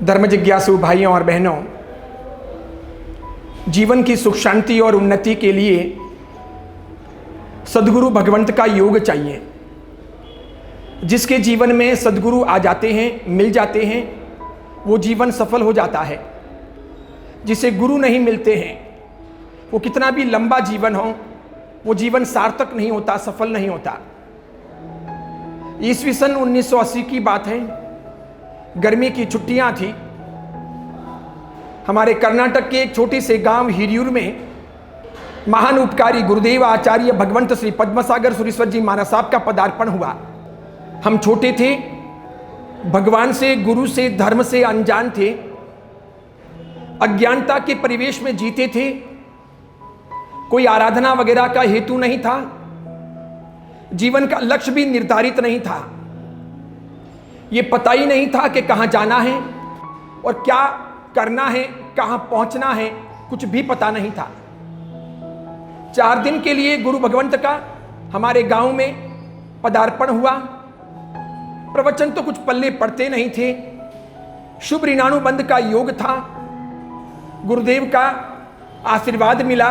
धर्म जिज्ञासु भाइयों और बहनों, जीवन की सुख शांति और उन्नति के लिए सद्गुरु भगवंत का योग चाहिए। जिसके जीवन में सद्गुरु आ जाते हैं, मिल जाते हैं, वो जीवन सफल हो जाता है। जिसे गुरु नहीं मिलते हैं, वो कितना भी लंबा जीवन हो, वो जीवन सार्थक नहीं होता, सफल नहीं होता। ईस्वी सन 1980 की बात है। गर्मी की छुट्टियां थी। हमारे कर्नाटक के एक छोटे से गांव हिरियूर में महान उपकारी गुरुदेव आचार्य भगवंत श्री पद्मसागर सुरेश्वर जी महाराज साहब का पदार्पण हुआ। हम छोटे थे, भगवान से, गुरु से, धर्म से अनजान थे, अज्ञानता के परिवेश में जीते थे। कोई आराधना वगैरह का हेतु नहीं था, जीवन का लक्ष्य भी निर्धारित नहीं था। ये पता ही नहीं था कि कहां जाना है और क्या करना है, कहां पहुंचना है, कुछ भी पता नहीं था। 4 दिन के लिए गुरु भगवंत का हमारे गांव में पदार्पण हुआ। प्रवचन तो कुछ पल्ले पड़ते नहीं थे। शुभ ऋणानुबंध का योग था। गुरुदेव का आशीर्वाद मिला,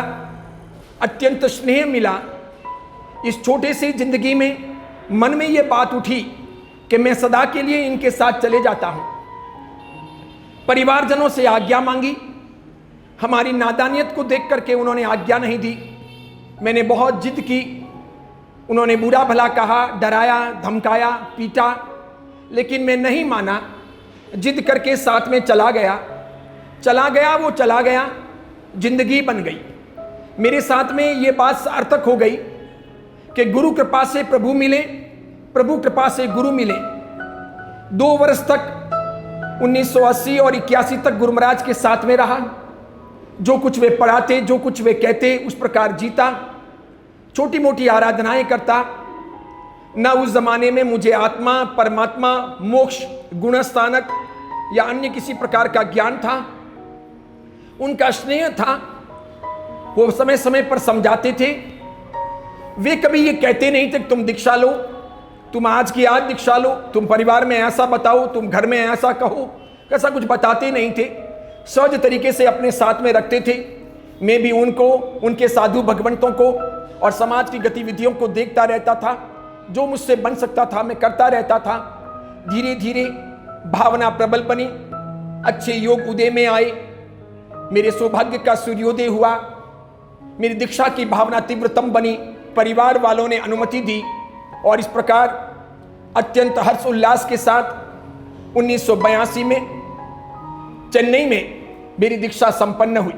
अत्यंत स्नेह मिला। इस छोटे से जिंदगी में मन में यह बात उठी कि मैं सदा के लिए इनके साथ चले जाता हूं। परिवारजनों से आज्ञा मांगी। हमारी नादानियत को देख करके उन्होंने आज्ञा नहीं दी। मैंने बहुत जिद की। उन्होंने बुरा भला कहा, डराया, धमकाया, पीटा, लेकिन मैं नहीं माना। जिद करके साथ में चला गया। वो चला गया, जिंदगी बन गई। मेरे साथ में ये बात सार्थक हो गई कि गुरु कृपा से प्रभु मिले, प्रभु कृपा से गुरु मिले। 2 वर्ष तक 1980 और 81 तक गुरु महाराज के साथ में रहा। जो कुछ वे पढ़ाते, जो कुछ वे कहते, उस प्रकार जीता। छोटी मोटी आराधनाएं करता। न उस जमाने में मुझे आत्मा, परमात्मा, मोक्ष, गुणस्थानक या अन्य किसी प्रकार का ज्ञान था। उनका स्नेह था। वो समय समय पर समझाते थे। वे कभी ये कहते नहीं थे कि तुम दीक्षा लो, तुम आज की आज दीक्षा लो, तुम परिवार में ऐसा बताओ, तुम घर में ऐसा कहो। ऐसा कुछ बताते नहीं थे। सहज तरीके से अपने साथ में रखते थे। मैं भी उनको, उनके साधु भगवंतों को और समाज की गतिविधियों को देखता रहता था। जो मुझसे बन सकता था मैं करता रहता था। धीरे धीरे भावना प्रबल बनी। अच्छे योग उदय में आए। मेरे सौभाग्य का सूर्योदय हुआ। मेरी दीक्षा की भावना तीव्रतम बनी। परिवार वालों ने अनुमति दी और इस प्रकार अत्यंत हर्ष उल्लास के साथ 1982 में चेन्नई में मेरी दीक्षा संपन्न हुई।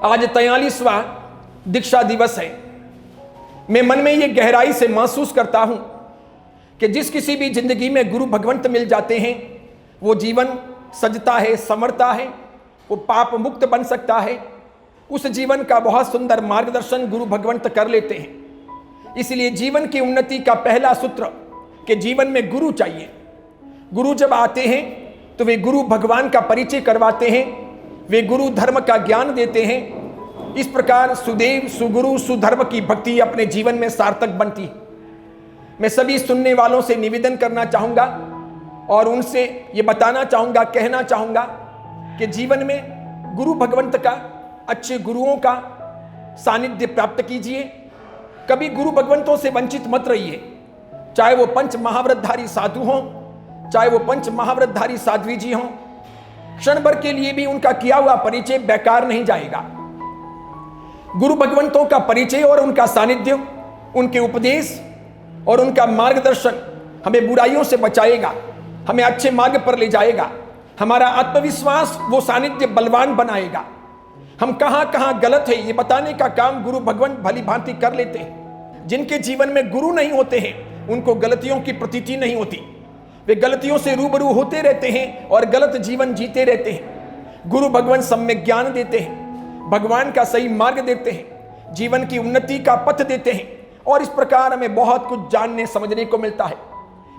आज 43वां दीक्षा दिवस है। मैं मन में यह गहराई से महसूस करता हूं कि जिस किसी भी जिंदगी में गुरु भगवंत मिल जाते हैं, वो जीवन सजता है, संवरता है, वो पाप मुक्त बन सकता है। उस जीवन का बहुत सुंदर मार्गदर्शन गुरु भगवंत कर लेते हैं। इसलिए जीवन की उन्नति का पहला सूत्र कि जीवन में गुरु चाहिए। गुरु जब आते हैं तो वे गुरु भगवान का परिचय करवाते हैं। वे गुरु धर्म का ज्ञान देते हैं। इस प्रकार सुदेव, सुगुरु, सुधर्म की भक्ति अपने जीवन में सार्थक बनती है। मैं सभी सुनने वालों से निवेदन करना चाहूंगा और उनसे ये बताना चाहूंगा, कहना चाहूंगा कि जीवन में गुरु भगवंत का, अच्छे गुरुओं का सानिध्य प्राप्त कीजिए। कभी गुरु भगवंतों से वंचित मत रहिए। चाहे वो पंच महाव्रतधारी साधु हों, चाहे वो पंच महाव्रतधारी साध्वी जी हों, क्षण भर के लिए भी उनका किया हुआ परिचय बेकार नहीं जाएगा। गुरु भगवंतों का परिचय और उनका सानिध्य, उनके उपदेश और उनका मार्गदर्शन हमें बुराइयों से बचाएगा, हमें अच्छे मार्ग पर ले जाएगा। हमारा आत्मविश्वास वो सानिध्य बलवान बनाएगा। हम कहां कहां गलत है ये बताने का काम गुरु भगवंत भली भांति कर लेते हैं। जिनके जीवन में गुरु नहीं होते हैं, उनको गलतियों की प्रतीति नहीं होती। वे गलतियों से रूबरू होते रहते हैं और गलत जीवन जीते रहते हैं। गुरु भगवंत सम्यक ज्ञान देते हैं, भगवान का सही मार्ग देते हैं, जीवन की उन्नति का पथ देते हैं और इस प्रकार हमें बहुत कुछ जानने समझने को मिलता है।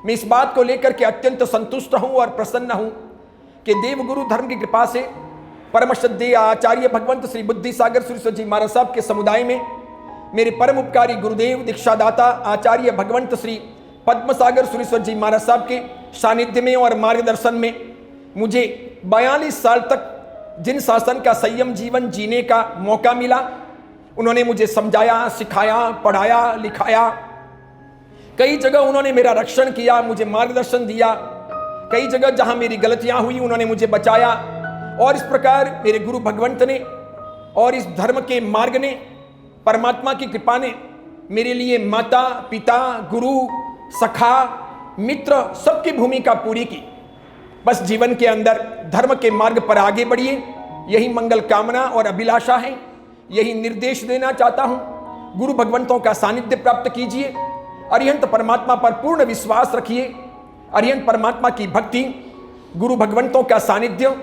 मैं इस बात को लेकर के अत्यंत संतुष्ट हूं और प्रसन्न हूं कि देवगुरु धर्म की कृपा से परम श्रद्धेय आचार्य भगवंत श्री बुद्धिसागर सुरेश्वर जी महाराज साहब के समुदाय में मेरे परम उपकारी गुरुदेव दीक्षादाता आचार्य भगवंत श्री पद्मसागर सुरेश्वर जी महाराज साहब के सानिध्य में और मार्गदर्शन में मुझे 42 साल तक जिन शासन का संयम जीवन जीने का मौका मिला, उन्होंने मुझे समझाया, सिखाया, पढ़ाया, लिखाया। कई जगह उन्होंने मेरा रक्षण किया, मुझे मार्गदर्शन दिया। कई जगह जहां मेरी गलतियां हुई उन्होंने मुझे बचाया। और इस प्रकार मेरे गुरु भगवंत ने और इस धर्म के मार्ग ने, परमात्मा की कृपा ने मेरे लिए माता, पिता, गुरु, सखा, मित्र सबकी भूमिका पूरी की। बस जीवन के अंदर धर्म के मार्ग पर आगे बढ़िए, यही मंगल कामना और अभिलाषा है। यही निर्देश देना चाहता हूं। गुरु भगवंतों का सानिध्य प्राप्त कीजिए, अरिहंत परमात्मा पर पूर्ण विश्वास रखिए। अरिहंत परमात्मा की भक्ति, गुरु भगवंतों का सानिध्य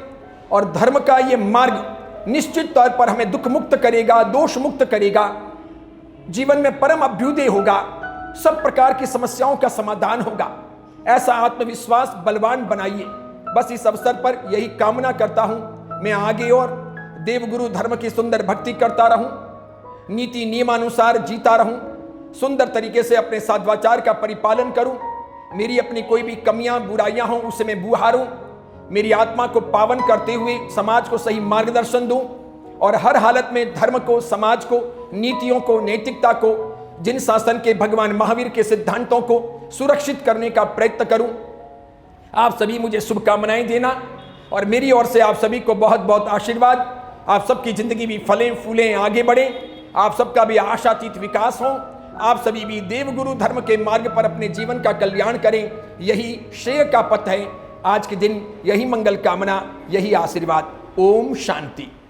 और धर्म का ये मार्ग निश्चित तौर पर हमें दुख मुक्त करेगा, दोष मुक्त करेगा, जीवन में परम अभ्युदय होगा, सब प्रकार की समस्याओं का समाधान होगा। ऐसा आत्मविश्वास बलवान बनाइए। बस इस अवसर पर यही कामना करता हूं, मैं आगे और देवगुरु धर्म की सुंदर भक्ति करता रहूं, नीति नियमानुसार जीता रहूं, सुंदर तरीके से अपने सदाचार का परिपालन करूं। मेरी अपनी कोई भी कमियां, बुराइयां हों उसे मैं बुहारूं। मेरी आत्मा को पावन करते हुए समाज को सही मार्गदर्शन दूं और हर हालत में धर्म को, समाज को, नीतियों को, नैतिकता को, जिन शासन के भगवान महावीर के सिद्धांतों को सुरक्षित करने का प्रयत्न करूं। आप सभी मुझे शुभकामनाएं देना और मेरी ओर से आप सभी को बहुत बहुत आशीर्वाद। आप सबकी जिंदगी भी फलें फूलें, आगे बढ़े, आप सबका भी आशातीत विकास हो, आप सभी भी देवगुरु धर्म के मार्ग पर अपने जीवन का कल्याण करें। यही श्रेय का पथ है। आज के दिन यही मंगल कामना, यही आशीर्वाद। ओम शांति।